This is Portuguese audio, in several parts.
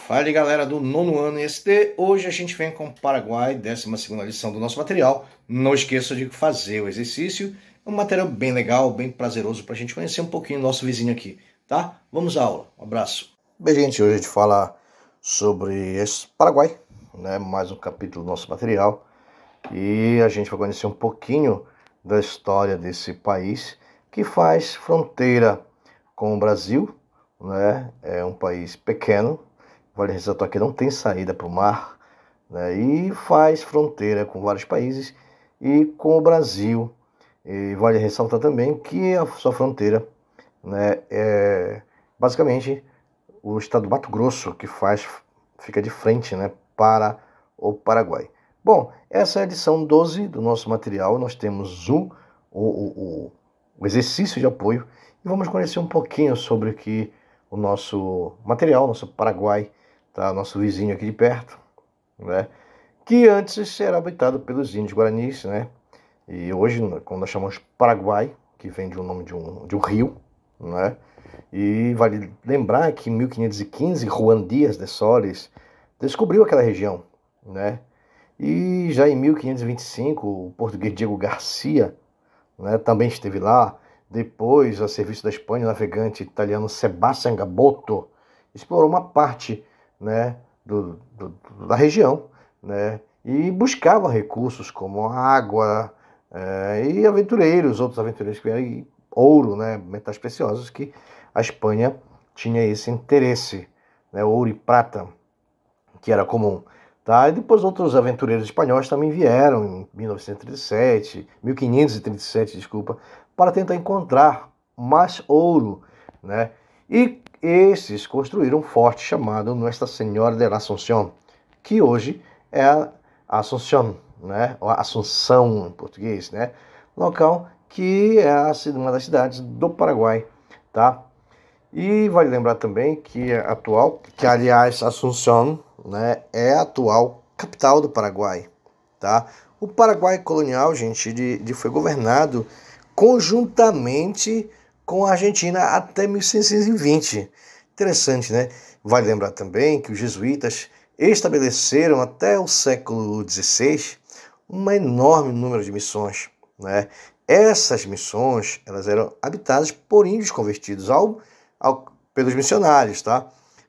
Fala aí, galera do nono ano ESD. Hoje a gente vem com o Paraguai, 12ª lição do nosso material. Não esqueça de fazer o exercício. É um material bem legal, bem prazeroso para a gente conhecer um pouquinho o nosso vizinho aqui, tá? Vamos à aula. Um abraço. Bem, gente, hoje a gente fala sobre esse Paraguai, né? Mais um capítulo do nosso material. E a gente vai conhecer um pouquinho da história desse país que faz fronteira com o Brasil, né? É um país pequeno, vale ressaltar que não tem saída para o mar, né? E faz fronteira com vários países e com o Brasil. E vale ressaltar também que a sua fronteira, né, é basicamente o estado do Mato Grosso, que fica de frente, né, para o Paraguai. Bom, essa é a lição 12 do nosso material. Nós temos o exercício de apoio e vamos conhecer um pouquinho sobre o nosso material, nosso Paraguai, tá? Nosso vizinho aqui de perto, né? Que antes era habitado pelos índios guaranis, né? E hoje, quando nós chamamos Paraguai, que vem de um nome de um rio, né? E vale lembrar que em 1515, Juan Díaz de Solís descobriu aquela região, né? E já em 1525, o português Diego Garcia, né, também esteve lá. Depois, a serviço da Espanha, o navegante italiano Sebastião Gabotto explorou uma parte, né, da região, né, e buscava recursos como água e outros aventureiros que vieram, e ouro, né, metais preciosos, que a Espanha tinha esse interesse, né, ouro e prata, que era comum. Tá? E depois outros aventureiros espanhóis também vieram em 1537, desculpa, para tentar encontrar mais ouro, né? E esses construíram um forte chamado Nuestra Senhora de la Asunción, que hoje é a Assunção, né? Ou Assunção em português, né? Local que é uma das cidades do Paraguai, tá? E vale lembrar também que aliás, Assunção, né, é a atual capital do Paraguai, tá? O Paraguai colonial, gente, ele foi governado conjuntamente com a Argentina até 1620. Interessante, né? Vale lembrar também que os jesuítas estabeleceram até o século XVI um enorme número de missões, né? Essas missões, elas eram habitadas por índios convertidos pelos missionários, tá?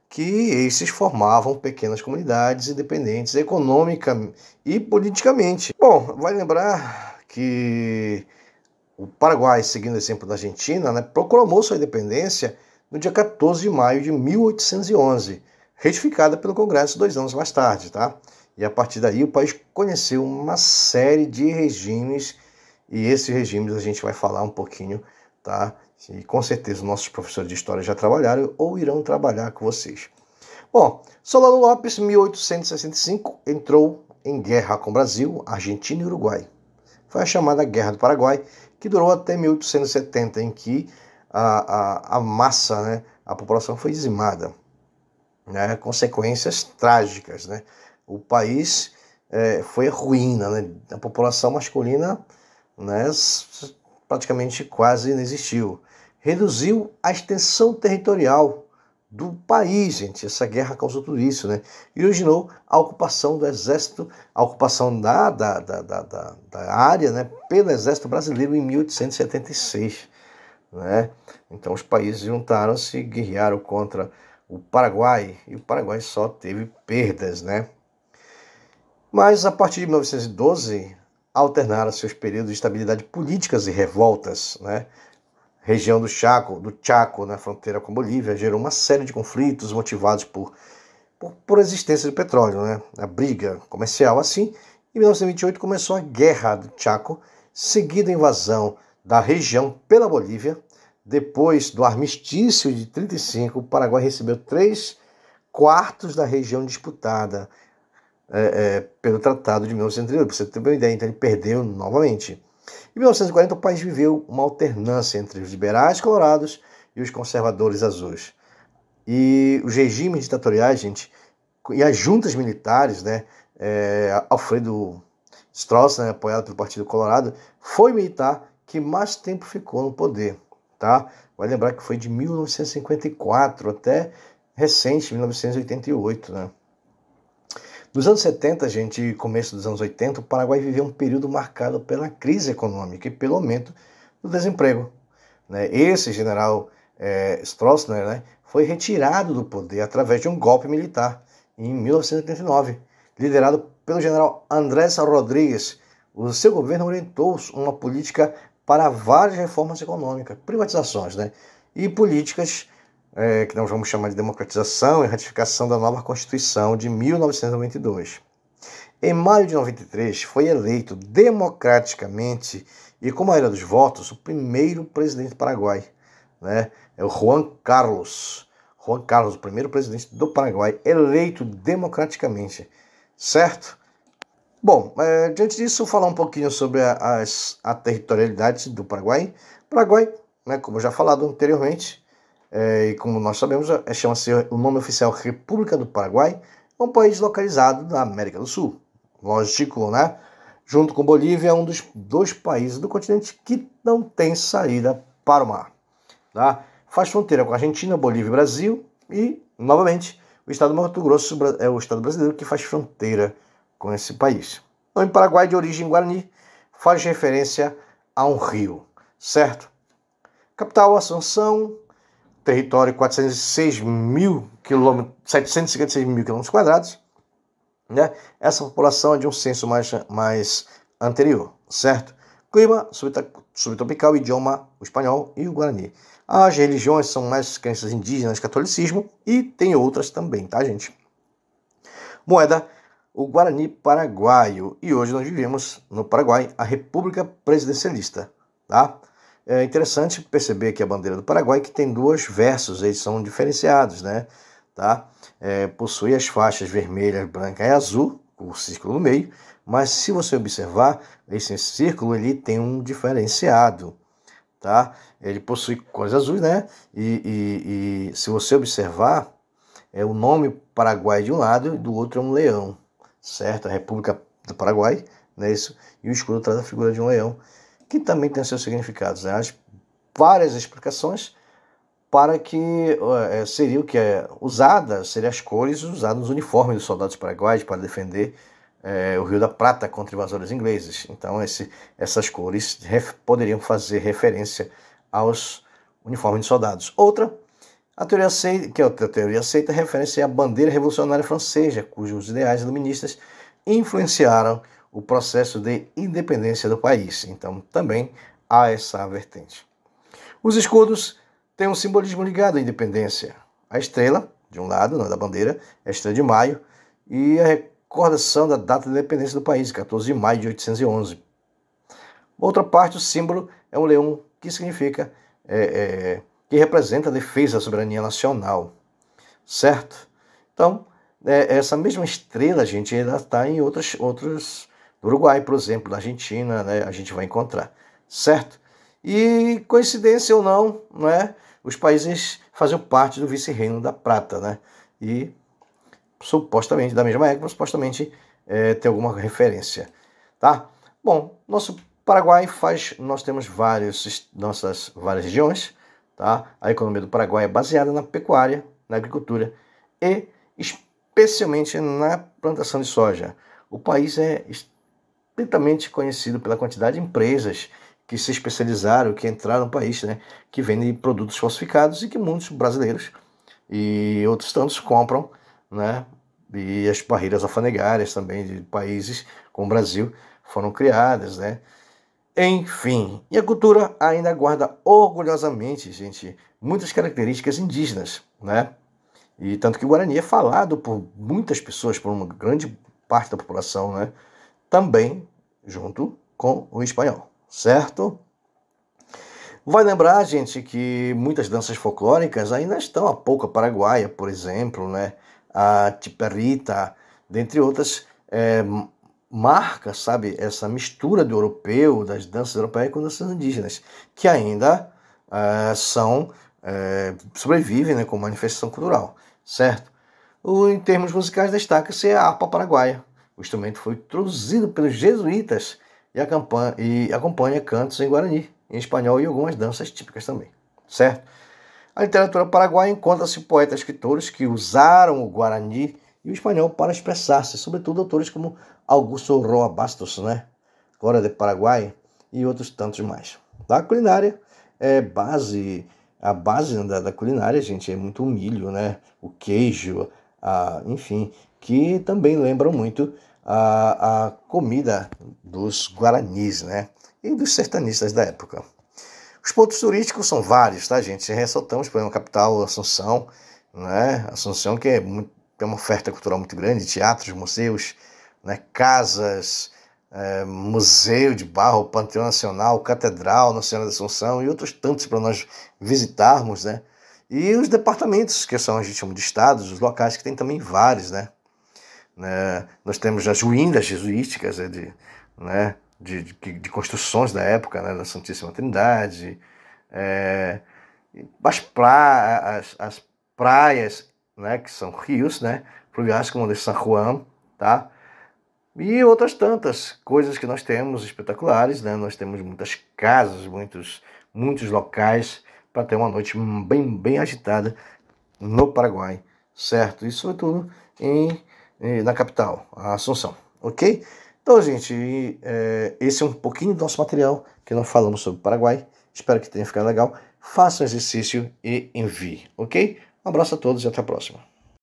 Que esses formavam pequenas comunidades independentes econômica e politicamente. Bom, vale lembrar que o Paraguai, seguindo o exemplo da Argentina, né, proclamou sua independência no dia 14 de maio de 1811, retificada pelo Congresso 2 anos mais tarde, tá? E a partir daí o país conheceu uma série de regimes, e esses regimes a gente vai falar um pouquinho, tá? E com certeza nossos professores de história já trabalharam ou irão trabalhar com vocês. Bom, Solano Lopes, 1865, entrou em guerra com o Brasil, Argentina e Uruguai. Foi a chamada Guerra do Paraguai, que durou até 1870, em que a massa, né, a população foi dizimada, né, consequências trágicas, né? O país foi a ruína, né? A população masculina, né, praticamente quase não existiu. Reduziu a extensão territorial do país, gente. Essa guerra causou tudo isso, né? E originou a ocupação do exército, a ocupação da área, né, pelo exército brasileiro em 1876, né? Então os países juntaram-se e guerrearam contra o Paraguai, e o Paraguai só teve perdas, né? Mas a partir de 1912, alternaram seus períodos de estabilidade políticas e revoltas, né? Região do Chaco, na fronteira com a Bolívia, gerou uma série de conflitos motivados por existência do petróleo, né? A briga comercial. Assim, em 1928 começou a Guerra do Chaco, seguida a invasão da região pela Bolívia. Depois do armistício de 1935, o Paraguai recebeu 3/4 da região disputada pelo Tratado de 1938. Para você ter uma ideia, então ele perdeu novamente. Em 1940, o país viveu uma alternância entre os liberais colorados e os conservadores azuis. E os regimes ditatoriais, gente, e as juntas militares, né, Alfredo Stroessner, né, apoiado pelo Partido Colorado, foi o militar que mais tempo ficou no poder, tá? Vai lembrar que foi de 1954 até recente, 1988, né? Nos anos 70, gente, começo dos anos 80, o Paraguai viveu um período marcado pela crise econômica e pelo aumento do desemprego, né? Esse general Stroessner, né, foi retirado do poder através de um golpe militar em 1989, liderado pelo general Andrés Rodrigues. O seu governo orientou uma política para várias reformas econômicas, privatizações, né, e políticas que nós vamos chamar de democratização e ratificação da nova Constituição de 1992. Em maio de 93, foi eleito democraticamente e com a maioria dos votos o primeiro presidente do Paraguai, né? É o Juan Carlos. Juan Carlos, o primeiro presidente do Paraguai, eleito democraticamente, certo? Bom, diante disso, falar um pouquinho sobre a territorialidade do Paraguai. O Paraguai, né, como já falado anteriormente, e como nós sabemos, chama-se o nome oficial República do Paraguai, é um país localizado na América do Sul. Lógico, né? Junto com Bolívia, é um dos 2 países do continente que não tem saída para o mar. Tá? Faz fronteira com a Argentina, Bolívia e Brasil. E, novamente, o estado do Mato Grosso é o estado brasileiro que faz fronteira com esse país. O nome Paraguai, de origem guarani, faz referência a um rio, certo? Capital, Assunção. Território 756 mil quilômetros quadrados. Né? Essa população é de um censo mais anterior, certo? Clima subtropical, idioma o espanhol e o guarani. As religiões são mais crenças indígenas, catolicismo, e tem outras também, tá, gente? Moeda, o guarani paraguaio. E hoje nós vivemos no Paraguai a República Presidencialista, tá? É interessante perceber que a bandeira do Paraguai que tem 2 versos, eles são diferenciados, né? Tá? Possui as faixas vermelha, branca e azul, com o círculo no meio, mas se você observar, esse círculo ele tem um diferenciado, tá? Ele possui cores azuis, né? E se você observar, o nome Paraguai de um lado e do outro é um leão, certo? A República do Paraguai, né? Isso, e o escudo traz a figura de um leão, que também tem seus significados, né? As várias explicações para que seria o que seriam as cores usadas nos uniformes dos soldados paraguaios para defender o Rio da Prata contra invasores ingleses. Então essas cores poderiam fazer referência aos uniformes de soldados. Outra, a teoria aceita referência à bandeira revolucionária francesa, cujos ideais iluministas influenciaram o processo de independência do país. Então, também há essa vertente. Os escudos têm um simbolismo ligado à independência. A estrela, de um lado, da bandeira, é a estrela de maio, e a recordação da data da independência do país, 14 de maio de 1811. Outra parte, o símbolo é um leão, que significa, que representa a defesa da soberania nacional, certo? Então, essa mesma estrela, gente, ela está em outros do Uruguai, por exemplo, da Argentina, né, a gente vai encontrar, certo? E, coincidência ou não, né, os países faziam parte do vice-reino da Prata, né, e supostamente, da mesma época, supostamente tem alguma referência, tá? Bom, nosso Paraguai nós temos nossas várias regiões, tá? A economia do Paraguai é baseada na pecuária, na agricultura e especialmente na plantação de soja. O país é estritamente conhecido pela quantidade de empresas que se especializaram, que entraram no país, né, que vendem produtos falsificados e que muitos brasileiros e outros tantos compram, né, e as barreiras alfandegárias também de países como o Brasil foram criadas, né. Enfim, e a cultura ainda guarda orgulhosamente, gente, muitas características indígenas, né, e tanto que o Guarani é falado por muitas pessoas, por uma grande parte da população, né, também junto com o espanhol, certo? Vai lembrar, gente, que muitas danças folclóricas ainda estão, a polca paraguaia, por exemplo, né? A tiperrita, dentre outras, marca, sabe, essa mistura do europeu, das danças europeias com danças indígenas, que ainda sobrevivem, né, como manifestação cultural, certo? Em termos musicais, destaca-se a harpa paraguaia. O instrumento foi introduzido pelos jesuítas e acompanha cantos em guarani, em espanhol e algumas danças típicas também. certo? A literatura paraguaia encontra-se poetas e escritores que usaram o guarani e o espanhol para expressar-se, sobretudo autores como Augusto Roa Bastos, né? Glória de Paraguai e outros tantos mais. A culinária é a base da culinária, gente, é muito o milho, né? O queijo, enfim, que também lembram muito a comida dos guaranis, né? E dos sertanistas da época. Os pontos turísticos são vários, tá, gente? Ressaltamos, por exemplo, a capital, Assunção, né? Assunção que tem uma oferta cultural muito grande, teatros, museus, né? Casas, Museu de Barro, Panteão Nacional, Catedral Nossa Senhora da Assunção e outros tantos para nós visitarmos, né? E os departamentos, que são, a gente chama de estados, os locais que tem também vários, né? Nós temos as ruínas jesuísticas, né? De construções da época, né, da Santíssima Trindade, as praias, né, que são rios, né, fluviais como o de San Juan, tá? E outras tantas coisas que nós temos espetaculares, né? Nós temos muitas casas, muitos locais para ter uma noite bem agitada no Paraguai, certo? Isso sobretudo na capital, a Assunção, ok? Então, gente, esse é um pouquinho do nosso material que nós falamos sobre o Paraguai. Espero que tenha ficado legal. Faça o exercício e envie, ok? Um abraço a todos e até a próxima.